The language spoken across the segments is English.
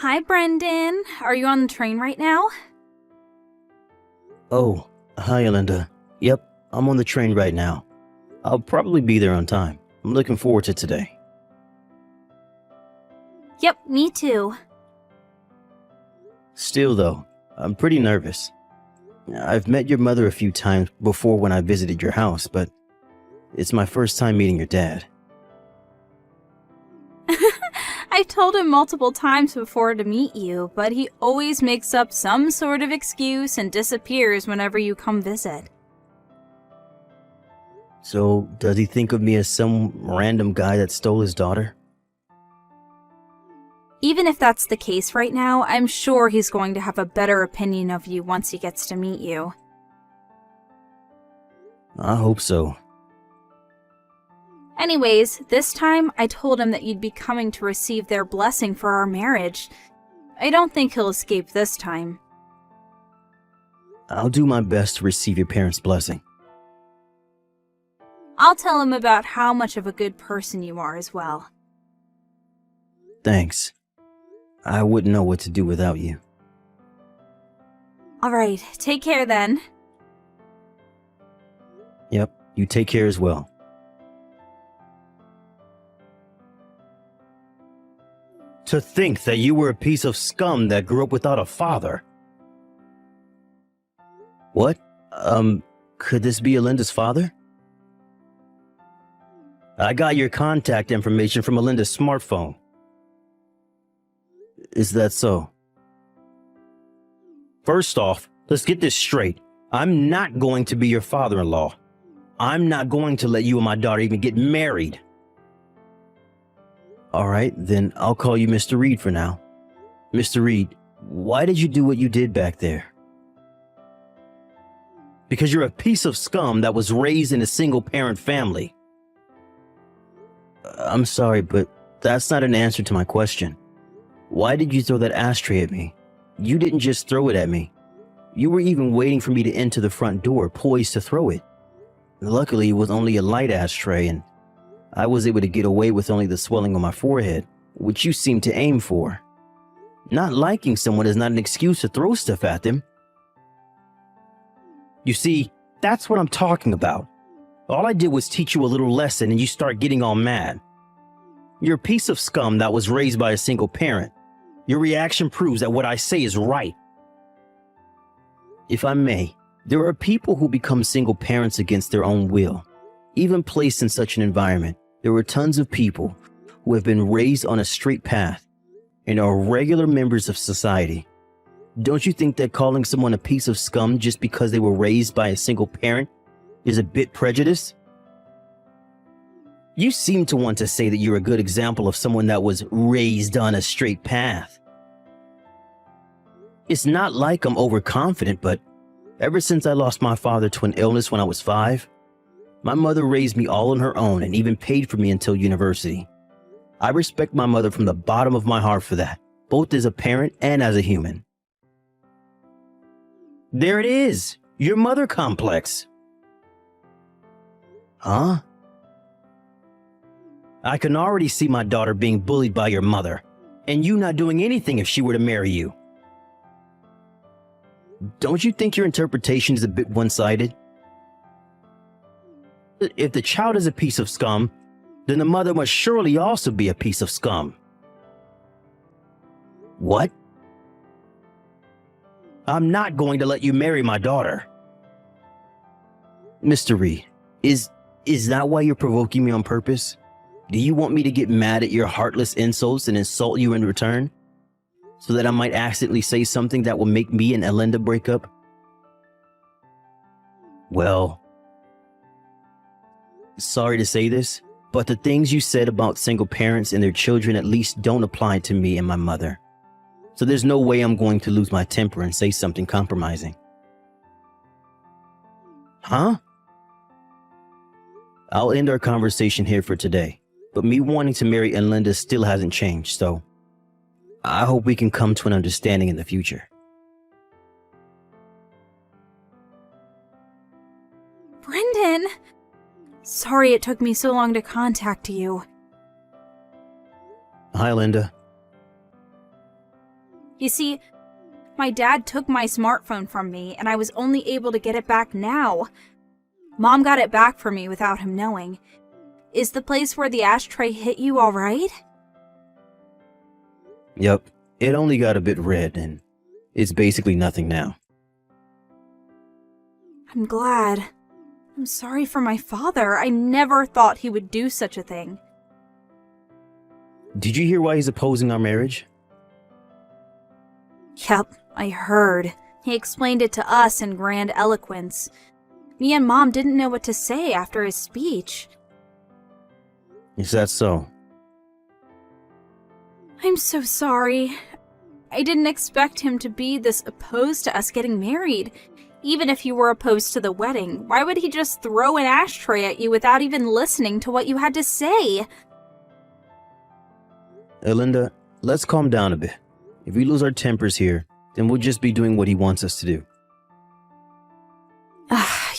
Hi, Brendan. Are you on the train right now? Oh, hi, Alinda. Yep, I'm on the train right now. I'll probably be there on time. I'm looking forward to today. Yep, me too. Still, though, I'm pretty nervous. I've met your mother a few times before when I visited your house, but it's my first time meeting your dad. I've told him multiple times before to meet you, but he always makes up some sort of excuse and disappears whenever you come visit. So, does he think of me as some random guy that stole his daughter? Even if that's the case right now, I'm sure he's going to have a better opinion of you once he gets to meet you. I hope so. Anyways, this time I told him that you'd be coming to receive their blessing for our marriage. I don't think he'll escape this time. I'll do my best to receive your parents' blessing. I'll tell him about how much of a good person you are as well. Thanks. I wouldn't know what to do without you. Alright, take care then. Yep, you take care as well. To think that you were a piece of scum that grew up without a father. What? Could this be Alinda's father? I got your contact information from Alinda's smartphone. Is that so? First off, let's get this straight. I'm not going to be your father-in-law. I'm not going to let you and my daughter even get married. All right, then I'll call you Mr. Reed for now. Mr. Reed, why did you do what you did back there? Because you're a piece of scum that was raised in a single-parent family. I'm sorry, but that's not an answer to my question. Why did you throw that ashtray at me? You didn't just throw it at me. You were even waiting for me to enter the front door, poised to throw it. Luckily, it was only a light ashtray, and I was able to get away with only the swelling on my forehead, which you seemed to aim for. Not liking someone is not an excuse to throw stuff at them. You see, that's what I'm talking about. All I did was teach you a little lesson and you start getting all mad. You're a piece of scum that was raised by a single parent. Your reaction proves that what I say is right. If I may, there are people who become single parents against their own will. Even placed in such an environment, there were tons of people who have been raised on a straight path and are regular members of society. Don't you think that calling someone a piece of scum just because they were raised by a single parent is a bit prejudiced? You seem to want to say that you're a good example of someone that was raised on a straight path. It's not like I'm overconfident, but ever since I lost my father to an illness when I was 5, my mother raised me all on her own and even paid for me until university. I respect my mother from the bottom of my heart for that, both as a parent and as a human. There it is, your mother complex. Huh? I can already see my daughter being bullied by your mother, and you not doing anything if she were to marry you. Don't you think your interpretation is a bit one-sided? If the child is a piece of scum, then the mother must surely also be a piece of scum. What? I'm not going to let you marry my daughter. Mr. Reed, is that why you're provoking me on purpose? Do you want me to get mad at your heartless insults and insult you in return? So that I might accidentally say something that will make me and Alinda break up? Well, sorry to say this, but the things you said about single parents and their children at least don't apply to me and my mother. So there's no way I'm going to lose my temper and say something compromising. Huh? I'll end our conversation here for today, but me wanting to marry Alinda still hasn't changed, so I hope we can come to an understanding in the future. Brendan! Sorry it took me so long to contact you. Hi, Linda. You see, my dad took my smartphone from me, and I was only able to get it back now. Mom got it back for me without him knowing. Is the place where the ashtray hit you all right? Yep, it only got a bit red, and it's basically nothing now. I'm glad. I'm sorry for my father. I never thought he would do such a thing. Did you hear why he's opposing our marriage? Yep, I heard. He explained it to us in grand eloquence. Me and Mom didn't know what to say after his speech. Is that so? I'm so sorry. I didn't expect him to be this opposed to us getting married. Even if you were opposed to the wedding, why would he just throw an ashtray at you without even listening to what you had to say? Linda, let's calm down a bit. If we lose our tempers here, then we'll just be doing what he wants us to do.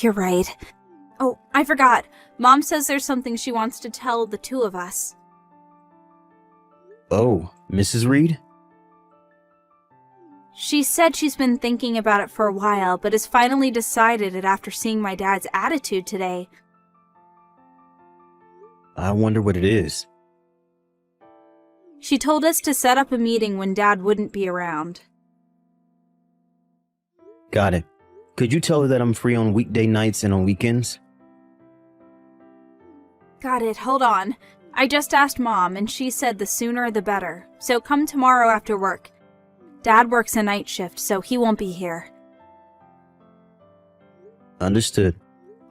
You're right. Oh, I forgot. Mom says there's something she wants to tell the two of us. Oh, Mrs. Reed? She said she's been thinking about it for a while, but has finally decided it after seeing my dad's attitude today. I wonder what it is. She told us to set up a meeting when Dad wouldn't be around. Got it. Could you tell her that I'm free on weekday nights and on weekends? Got it, hold on. I just asked Mom, and she said the sooner the better, so come tomorrow after work. Dad works a night shift, so he won't be here. Understood.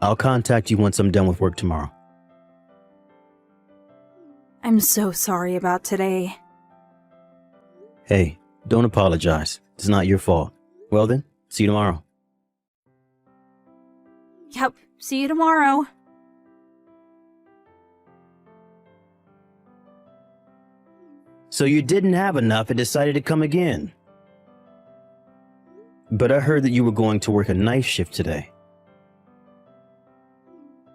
I'll contact you once I'm done with work tomorrow. I'm so sorry about today. Hey, don't apologize. It's not your fault. Well then, see you tomorrow. Yep, see you tomorrow. So you didn't have enough and decided to come again. But I heard that you were going to work a night shift today.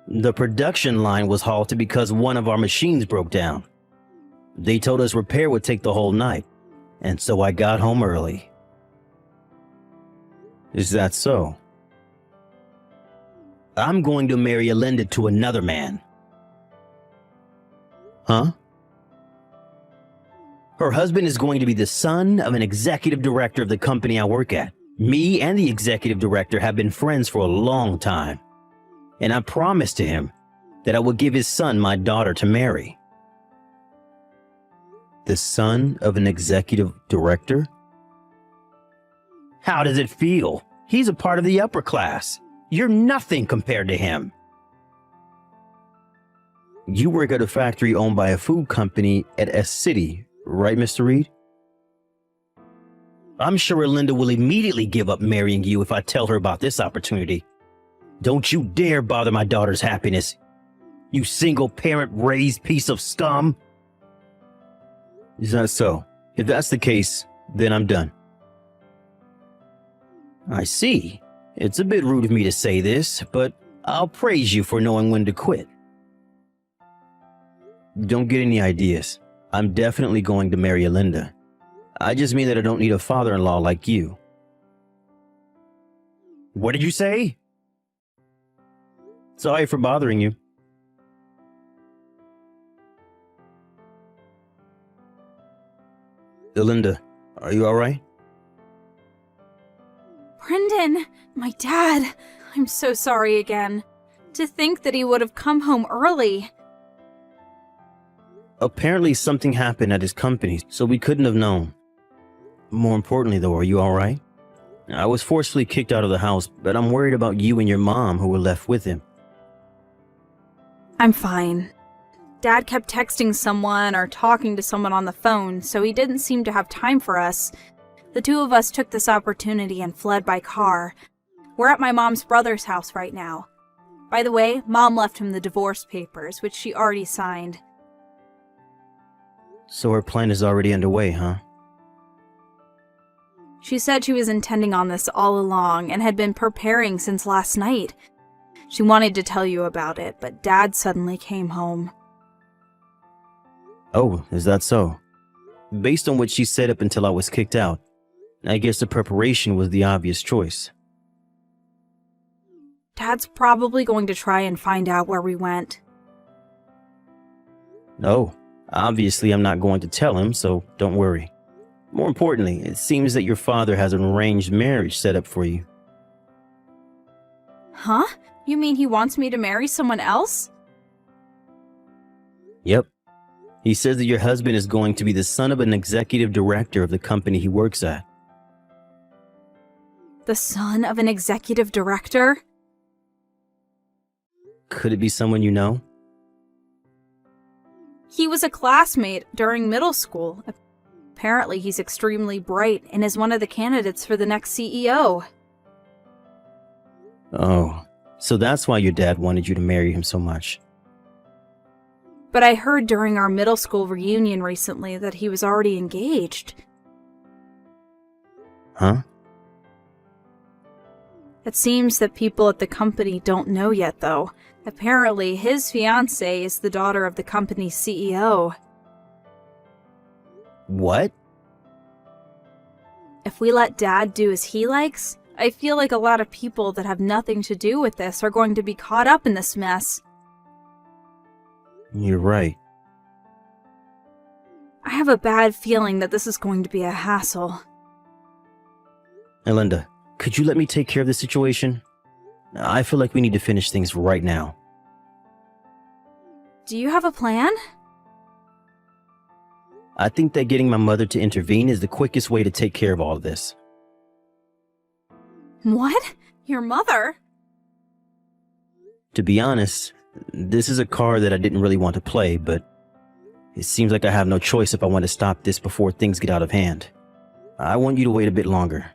The production line was halted because one of our machines broke down. They told us repair would take the whole night, and so I got home early. Is that so? I'm going to marry Linda to another man. Huh? Her husband is going to be the son of an executive director of the company I work at. Me and the executive director have been friends for a long time. And I promised to him that I would give his son my daughter to marry. The son of an executive director? How does it feel? He's a part of the upper class. You're nothing compared to him. You work at a factory owned by a food company at S City, right, Mr. Reed? I'm sure Linda will immediately give up marrying you if I tell her about this opportunity. Don't you dare bother my daughter's happiness, you single-parent raised piece of scum. Is that so? If that's the case, then I'm done. I see. It's a bit rude of me to say this, but I'll praise you for knowing when to quit. Don't get any ideas. I'm definitely going to marry Linda. I just mean that I don't need a father-in-law like you. What did you say? Sorry for bothering you. Linda, are you all right? Brendan, my dad. I'm so sorry again. To think that he would have come home early. Apparently something happened at his company, so we couldn't have known. More importantly though, are you all right? I was forcefully kicked out of the house, but I'm worried about you and your mom who were left with him. I'm fine. Dad kept texting someone or talking to someone on the phone, so he didn't seem to have time for us. The two of us took this opportunity and fled by car. We're at my mom's brother's house right now. By the way, Mom left him the divorce papers, which she already signed. So her plan is already underway, huh? She said she was intending on this all along and had been preparing since last night. She wanted to tell you about it, but Dad suddenly came home. Oh, is that so? Based on what she said up until I was kicked out, I guess the preparation was the obvious choice. Dad's probably going to try and find out where we went. Oh, obviously I'm not going to tell him, so don't worry. More importantly, it seems that your father has an arranged marriage set up for you. Huh? You mean he wants me to marry someone else? Yep. He says that your husband is going to be the son of an executive director of the company he works at. The son of an executive director? Could it be someone you know? He was a classmate during middle school. Apparently he's extremely bright and is one of the candidates for the next CEO. Oh, so that's why your dad wanted you to marry him so much. But I heard during our middle school reunion recently that he was already engaged. Huh? It seems that people at the company don't know yet, though. Apparently, his fiancée is the daughter of the company's CEO. What? If we let Dad do as he likes, I feel like a lot of people that have nothing to do with this are going to be caught up in this mess. You're right. I have a bad feeling that this is going to be a hassle. Linda, could you let me take care of the situation? I feel like we need to finish things right now. Do you have a plan? I think that getting my mother to intervene is the quickest way to take care of all of this. What? Your mother? To be honest, this is a card that I didn't really want to play, but it seems like I have no choice if I want to stop this before things get out of hand. I want you to wait a bit longer.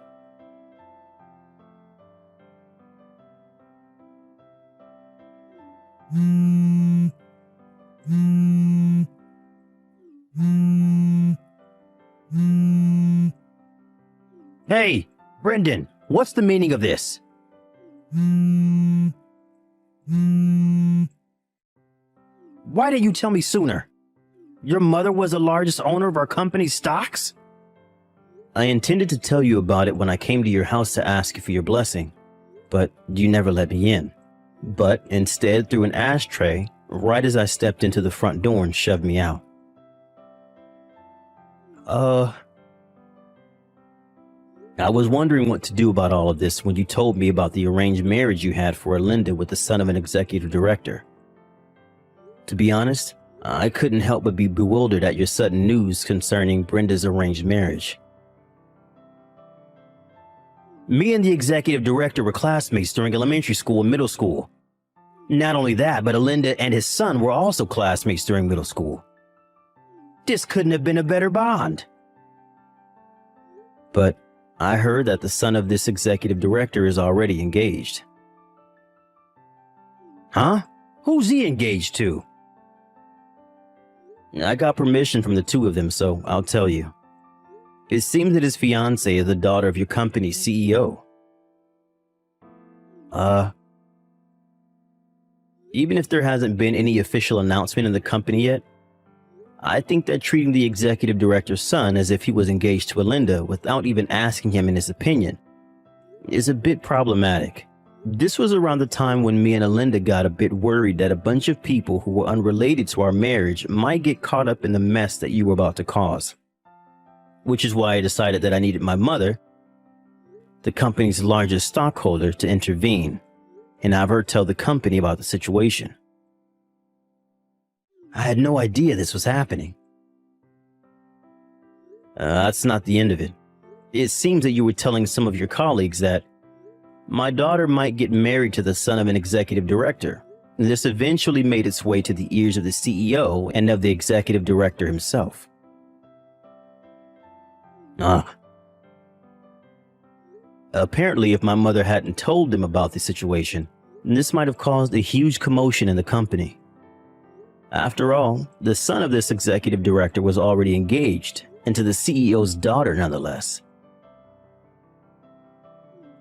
Hey, Brendan, what's the meaning of this? Why didn't you tell me sooner? Your mother was the largest owner of our company's stocks? I intended to tell you about it when I came to your house to ask you for your blessing, but you never let me in. But instead threw an ashtray right as I stepped into the front door and shoved me out. I was wondering what to do about all of this when you told me about the arranged marriage you had for Linda with the son of an executive director. To be honest, I couldn't help but be bewildered at your sudden news concerning Brenda's arranged marriage. Me and the executive director were classmates during elementary school and middle school. Not only that, but Linda and his son were also classmates during middle school. This couldn't have been a better bond. But I heard that the son of this executive director is already engaged. Huh? Who's he engaged to? I got permission from the two of them, so I'll tell you. It seems that his fiancée is the daughter of your company's CEO. Even if there hasn't been any official announcement in the company yet, I think that treating the executive director's son as if he was engaged to Linda without even asking him in his opinion is a bit problematic. This was around the time when me and Linda got a bit worried that a bunch of people who were unrelated to our marriage might get caught up in the mess that you were about to cause. Which is why I decided that I needed my mother, the company's largest stockholder, to intervene and have her tell the company about the situation. I had no idea this was happening. That's not the end of it. It seems that you were telling some of your colleagues that my daughter might get married to the son of an executive director. This eventually made its way to the ears of the CEO and of the executive director himself. Apparently, if my mother hadn't told them about the situation, this might have caused a huge commotion in the company. After all, the son of this executive director was already engaged, and to the CEO's daughter nonetheless.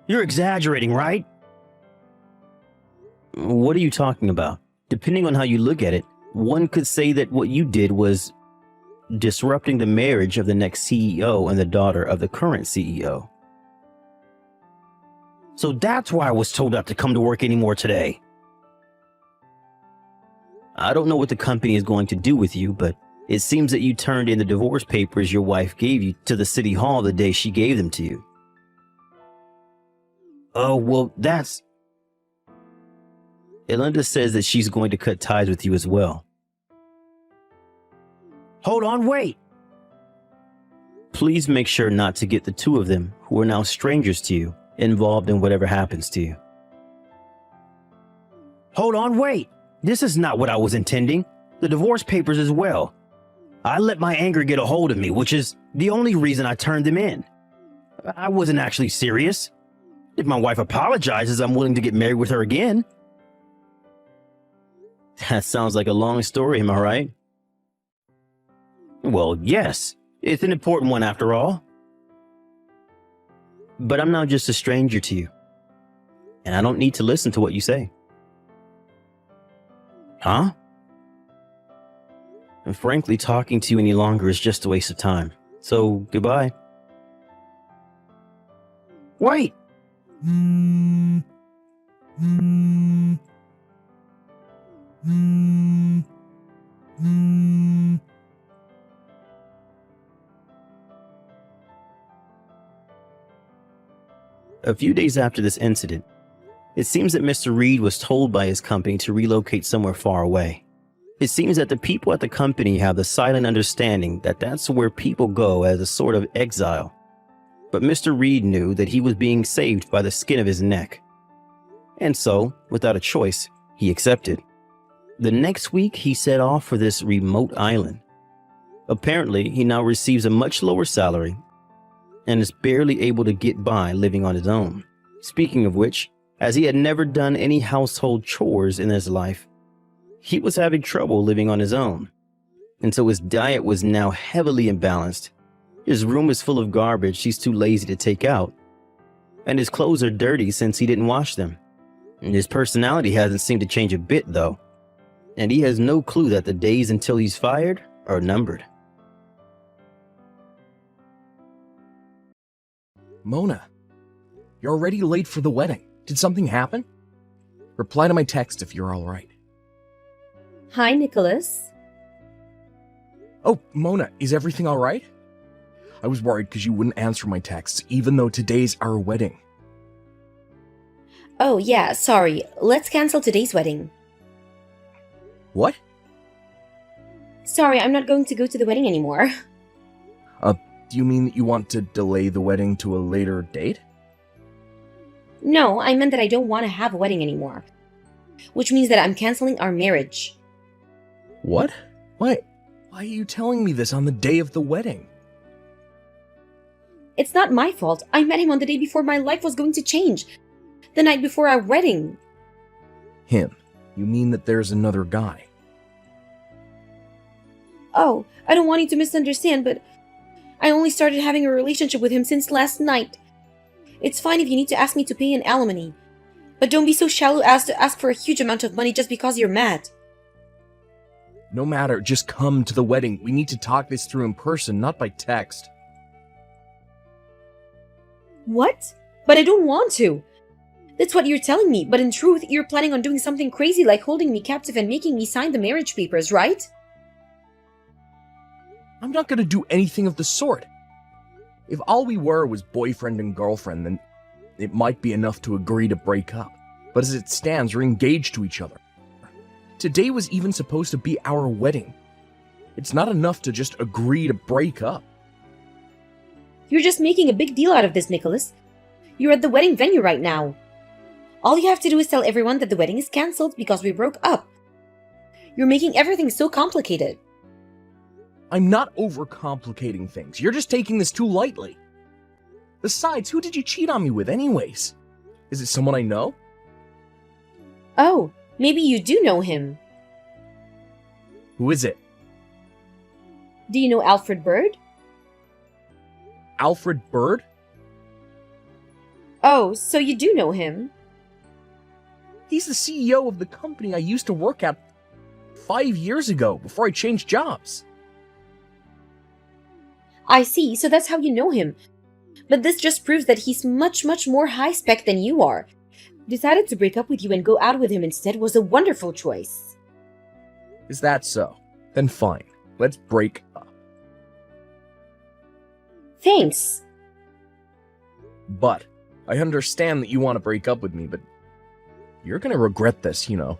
You're exaggerating, right? What are you talking about? Depending on how you look at it, one could say that what you did was disrupting the marriage of the next CEO and the daughter of the current CEO. So that's why I was told not to come to work anymore today. I don't know what the company is going to do with you, but it seems that you turned in the divorce papers your wife gave you to the city hall the day she gave them to you. Oh, well, that's... Elinda says that she's going to cut ties with you as well. Hold on, wait! Please make sure not to get the two of them, who are now strangers to you, involved in whatever happens to you. Hold on, wait! This is not what I was intending. The divorce papers as well. I let my anger get a hold of me, which is the only reason I turned them in. I wasn't actually serious. If my wife apologizes, I'm willing to get married with her again. That sounds like a long story, am I right? Well, yes. It's an important one after all. But I'm now just a stranger to you. And I don't need to listen to what you say. Huh? And frankly, talking to you any longer is just a waste of time. So, goodbye. Wait! A few days after this incident, it seems that Mr. Reed was told by his company to relocate somewhere far away. It seems that the people at the company have the silent understanding that that's where people go as a sort of exile. But Mr. Reed knew that he was being saved by the skin of his neck. And so, without a choice, he accepted. The next week, he set off for this remote island. Apparently, he now receives a much lower salary and is barely able to get by living on his own. Speaking of which, as he had never done any household chores in his life, he was having trouble living on his own. And so his diet was now heavily imbalanced. His room is full of garbage he's too lazy to take out. And his clothes are dirty since he didn't wash them. And his personality hasn't seemed to change a bit though. And he has no clue that the days until he's fired are numbered. Mona, you're already late for the wedding. Did something happen? Reply to my text if you're alright. Hi, Nicholas. Oh, Mona, is everything alright? I was worried because you wouldn't answer my texts, even though today's our wedding. Oh, yeah, sorry. Let's cancel today's wedding. What? Sorry, I'm not going to go to the wedding anymore. Do you mean that you want to delay the wedding to a later date? No, I meant that I don't want to have a wedding anymore. Which means that I'm canceling our marriage. What? Why are you telling me this on the day of the wedding? It's not my fault. I met him on the day before my life was going to change. The night before our wedding. Him? You mean that there's another guy? Oh, I don't want you to misunderstand, but I only started having a relationship with him since last night. It's fine if you need to ask me to pay an alimony, but don't be so shallow as to ask for a huge amount of money just because you're mad. No matter, just come to the wedding. We need to talk this through in person, not by text. What? But I don't want to. That's what you're telling me, but in truth, you're planning on doing something crazy like holding me captive and making me sign the marriage papers, right? I'm not gonna do anything of the sort. If all we were was boyfriend and girlfriend, then it might be enough to agree to break up. But as it stands, we're engaged to each other. Today was even supposed to be our wedding. It's not enough to just agree to break up. You're just making a big deal out of this, Nicholas. You're at the wedding venue right now. All you have to do is tell everyone that the wedding is cancelled because we broke up. You're making everything so complicated. I'm not overcomplicating things. You're just taking this too lightly. Besides, who did you cheat on me with anyways? Is it someone I know? Oh, maybe you do know him. Who is it? Do you know Alfred Bird? Alfred Bird? Oh, so you do know him. He's the CEO of the company I used to work at 5 years ago, before I changed jobs. I see, so that's how you know him. But this just proves that he's much, much more high-spec than you are. Decided to break up with you and go out with him instead was a wonderful choice. Is that so? Then fine. Let's break up. Thanks. But I understand that you want to break up with me, but you're gonna regret this, you know.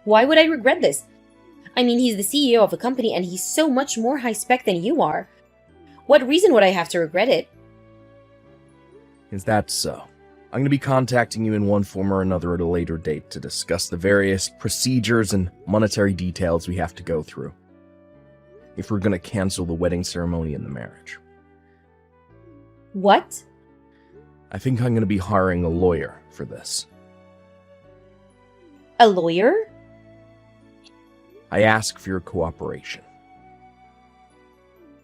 Why would I regret this? I mean, he's the CEO of a company and he's so much more high-spec than you are. What reason would I have to regret it? Is that so? I'm going to be contacting you in one form or another at a later date to discuss the various procedures and monetary details we have to go through if we're going to cancel the wedding ceremony and the marriage. What? I think I'm going to be hiring a lawyer for this. A lawyer? I ask for your cooperation.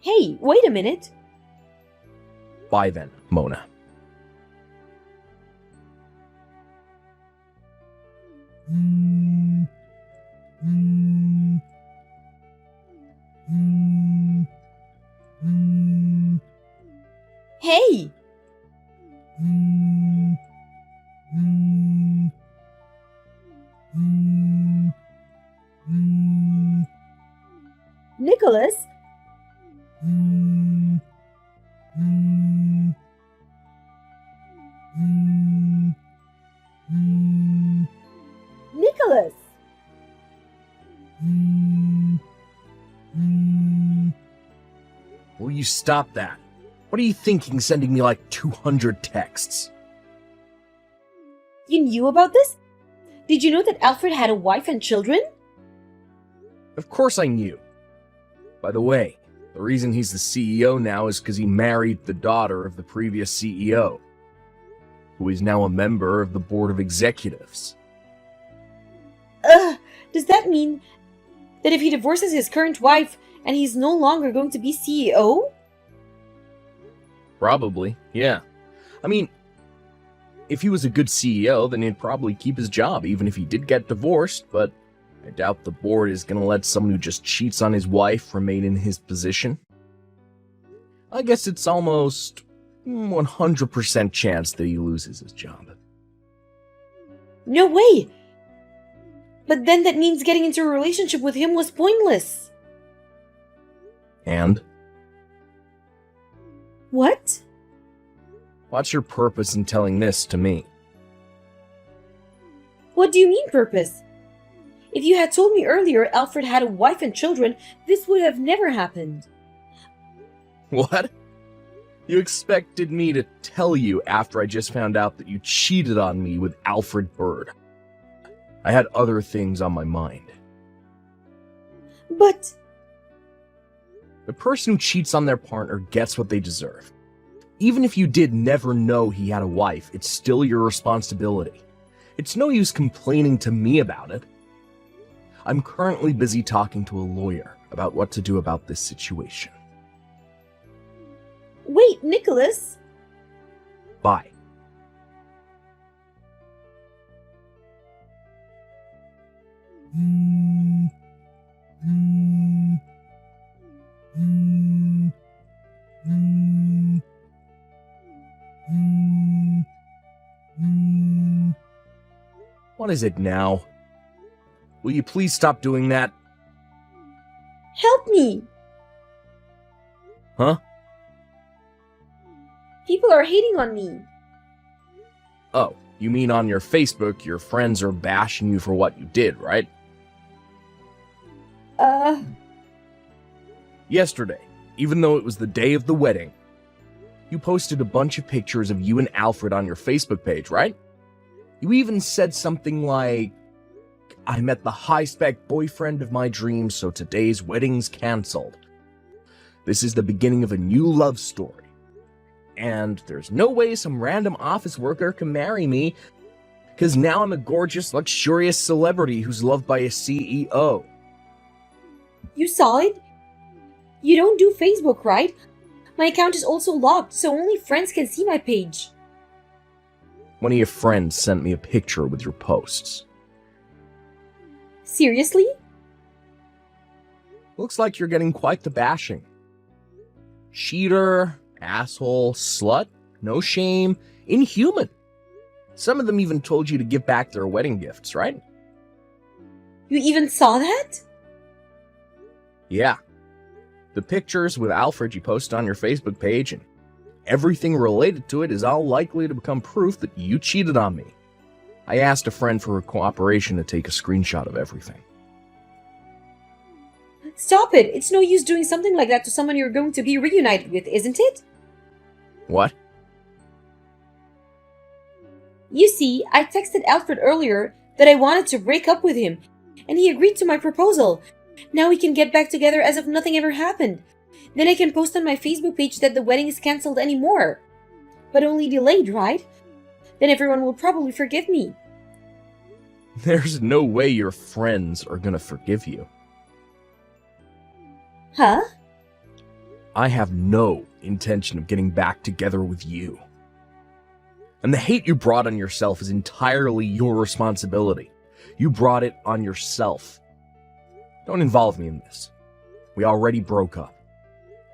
Hey, wait a minute. Bye then, Mona. Hey! Nicholas? Nicholas! Will you stop that? What are you thinking sending me like 200 texts? You knew about this? Did you know that Alfred had a wife and children? Of course I knew. By the way, the reason he's the CEO now is because he married the daughter of the previous CEO, who is now a member of the board of executives. Does that mean that if he divorces his current wife and he's no longer going to be CEO? Probably, yeah. I mean, if he was a good CEO, then he'd probably keep his job, even if he did get divorced, but I doubt the board is gonna let someone who just cheats on his wife remain in his position. I guess it's almost 100% chance that he loses his job. No way! But then that means getting into a relationship with him was pointless. And? What? What's your purpose in telling this to me? What do you mean, purpose? If you had told me earlier Alfred had a wife and children, this would have never happened. What? You expected me to tell you after I just found out that you cheated on me with Alfred Bird. I had other things on my mind. But... The person who cheats on their partner gets what they deserve. Even if you did never know he had a wife, it's still your responsibility. It's no use complaining to me about it. I'm currently busy talking to a lawyer about what to do about this situation. Wait, Nicholas! Bye. What is it now? Will you please stop doing that? Help me! Huh? People are hating on me. Oh, you mean on your Facebook, your friends are bashing you for what you did, right? Yesterday, even though it was the day of the wedding, you posted a bunch of pictures of you and Alfred on your Facebook page, right? You even said something like, I met the high-spec boyfriend of my dreams, so today's wedding's cancelled. This is the beginning of a new love story. And there's no way some random office worker can marry me, because now I'm a gorgeous, luxurious celebrity who's loved by a CEO. You saw it? You don't do Facebook, right? My account is also locked, so only friends can see my page. One of your friends sent me a picture with your posts. Seriously? Looks like you're getting quite the bashing. Cheater, asshole, slut, no shame, inhuman. Some of them even told you to give back their wedding gifts, right? You even saw that? Yeah. The pictures with Alfred you post on your Facebook page and everything related to it is all likely to become proof that you cheated on me. I asked a friend for her cooperation to take a screenshot of everything. Stop it! It's no use doing something like that to someone you're going to be reunited with, isn't it? What? You see, I texted Alfred earlier that I wanted to break up with him, and he agreed to my proposal. Now we can get back together as if nothing ever happened. Then I can post on my Facebook page that the wedding is cancelled anymore. But only delayed, right? Then everyone will probably forgive me. There's no way your friends are gonna forgive you. Huh? I have no intention of getting back together with you. And the hate you brought on yourself is entirely your responsibility. You brought it on yourself. Don't involve me in this. We already broke up.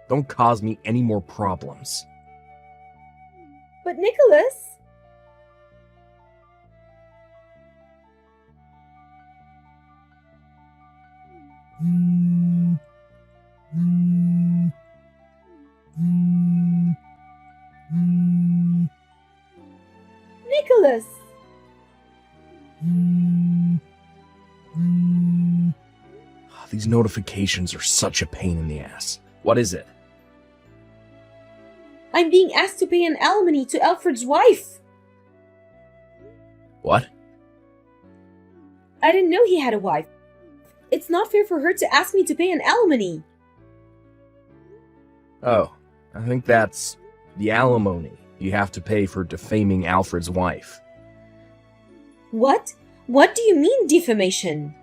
Don't cause me any more problems. But Nicholas... Nicholas! These notifications are such a pain in the ass. What is it? I'm being asked to pay an alimony to Alfred's wife. What? I didn't know he had a wife. It's not fair for her to ask me to pay an alimony. Oh, I think that's the alimony you have to pay for defaming Alfred's wife. What? What do you mean, defamation?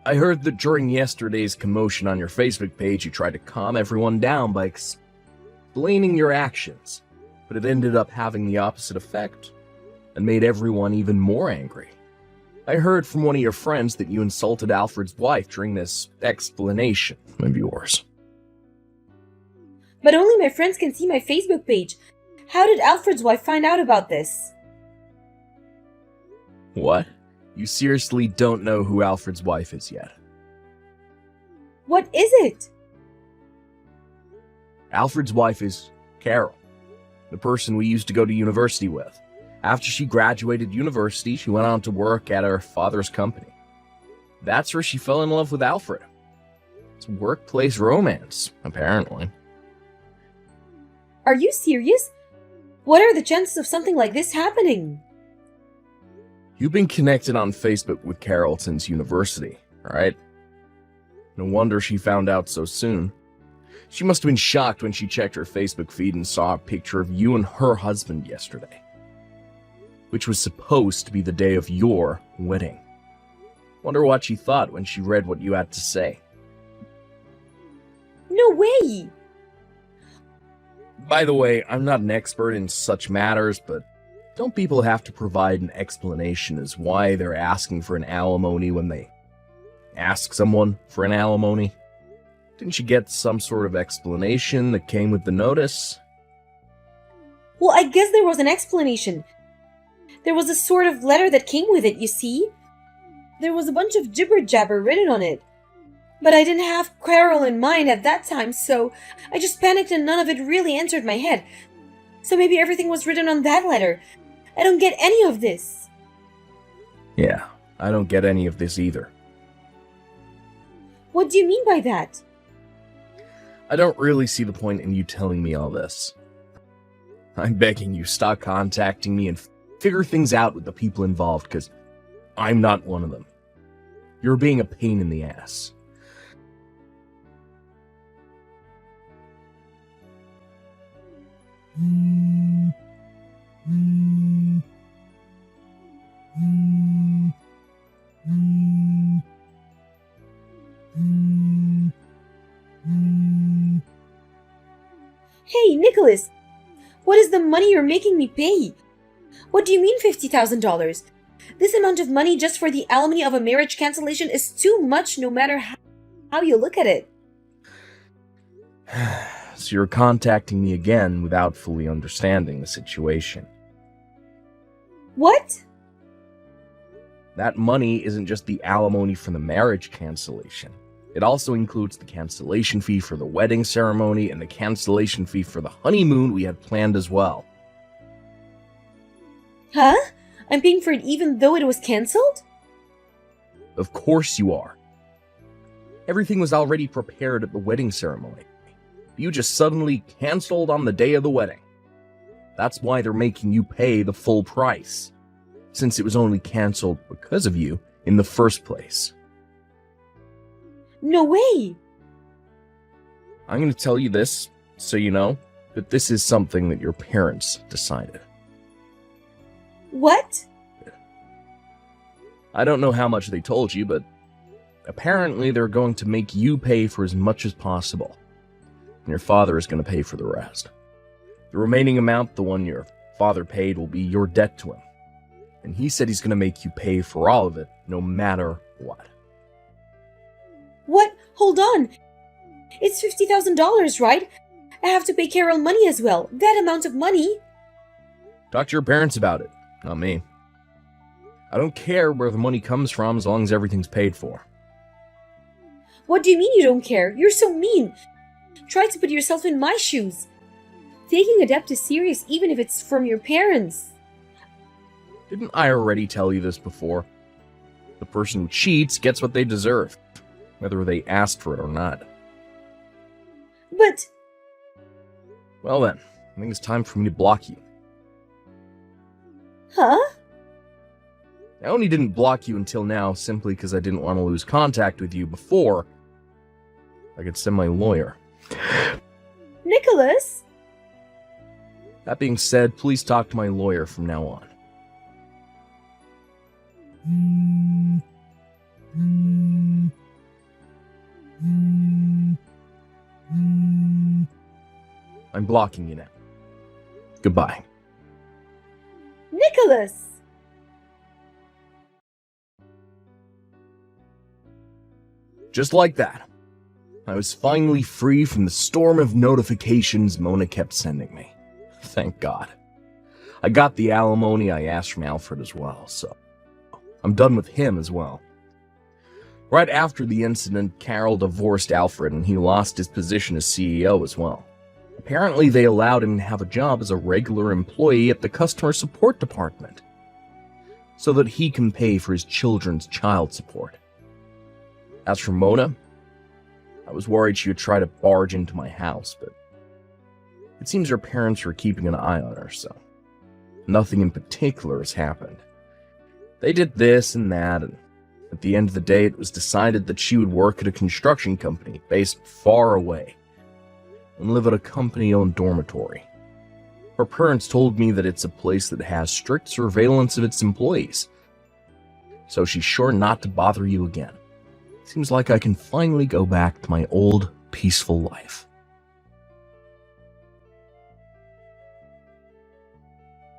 I heard that during yesterday's commotion on your Facebook page, you tried to calm everyone down by explaining your actions, but it ended up having the opposite effect and made everyone even more angry. I heard from one of your friends that you insulted Alfred's wife during this explanation of yours. But only my friends can see my Facebook page. How did Alfred's wife find out about this? What? You seriously don't know who Alfred's wife is yet? What is it? Alfred's wife is Carol, the person we used to go to university with. After she graduated university, she went on to work at her father's company. That's where she fell in love with Alfred. It's workplace romance, apparently. Are you serious? What are the chances of something like this happening? You've been connected on Facebook with Carol since university, right? No wonder she found out so soon. She must have been shocked when she checked her Facebook feed and saw a picture of you and her husband yesterday, which was supposed to be the day of your wedding. Wonder what she thought when she read what you had to say. No way! By the way, I'm not an expert in such matters, but don't people have to provide an explanation as why they're asking for an alimony when they ask someone for an alimony? Didn't you get some sort of explanation that came with the notice? Well, I guess there was an explanation. There was a sort of letter that came with it, you see? There was a bunch of jibber-jabber written on it. But I didn't have Carol in mind at that time, so I just panicked and none of it really entered my head. So maybe everything was written on that letter. I don't get any of this. Yeah, I don't get any of this either. What do you mean by that? I don't really see the point in you telling me all this. I'm begging you, stop contacting me and figure things out with the people involved, because I'm not one of them. You're being a pain in the ass. Hey, Nicholas! What is the money you're making me pay? What do you mean $50,000? This amount of money just for the alimony of a marriage cancellation is too much no matter how you look at it. So you're contacting me again without fully understanding the situation. What? That money isn't just the alimony for the marriage cancellation. It also includes the cancellation fee for the wedding ceremony and the cancellation fee for the honeymoon we had planned as well. Huh? I'm paying for it even though it was cancelled? Of course you are. Everything was already prepared at the wedding ceremony. You just suddenly canceled on the day of the wedding. That's why they're making you pay the full price, since it was only canceled because of you in the first place. No way! I'm going to tell you this, so you know, but this is something that your parents decided. What? I don't know how much they told you, but apparently they're going to make you pay for as much as possible. And your father is going to pay for the rest. The remaining amount, the one your father paid, will be your debt to him. And he said he's going to make you pay for all of it, no matter what. What? Hold on. It's $50,000, right? I have to pay Carol money as well. That amount of money. Talk to your parents about it, not me. I don't care where the money comes from as long as everything's paid for. What do you mean you don't care? You're so mean. Try to put yourself in my shoes. Taking a debt is serious even if it's from your parents. Didn't I already tell you this before? The person who cheats gets what they deserve, whether they asked for it or not. But... Well then, I think it's time for me to block you. Huh? I only didn't block you until now simply because I didn't want to lose contact with you before I could send my lawyer. Nicholas? That being said, please talk to my lawyer from now on. I'm blocking you now. Goodbye. Nicholas! Just like that, I was finally free from the storm of notifications Mona kept sending me. Thank God. I got the alimony I asked from Alfred as well, so I'm done with him as well. Right after the incident, Carol divorced Alfred and he lost his position as CEO as well. Apparently, they allowed him to have a job as a regular employee at the customer support department, so that he can pay for his children's child support. As for Mona, I was worried she would try to barge into my house, but it seems her parents were keeping an eye on her, so nothing in particular has happened. They did this and that, and at the end of the day, it was decided that she would work at a construction company based far away and live at a company-owned dormitory. Her parents told me that it's a place that has strict surveillance of its employees, so she's sure not to bother you again. Seems like I can finally go back to my old, peaceful life.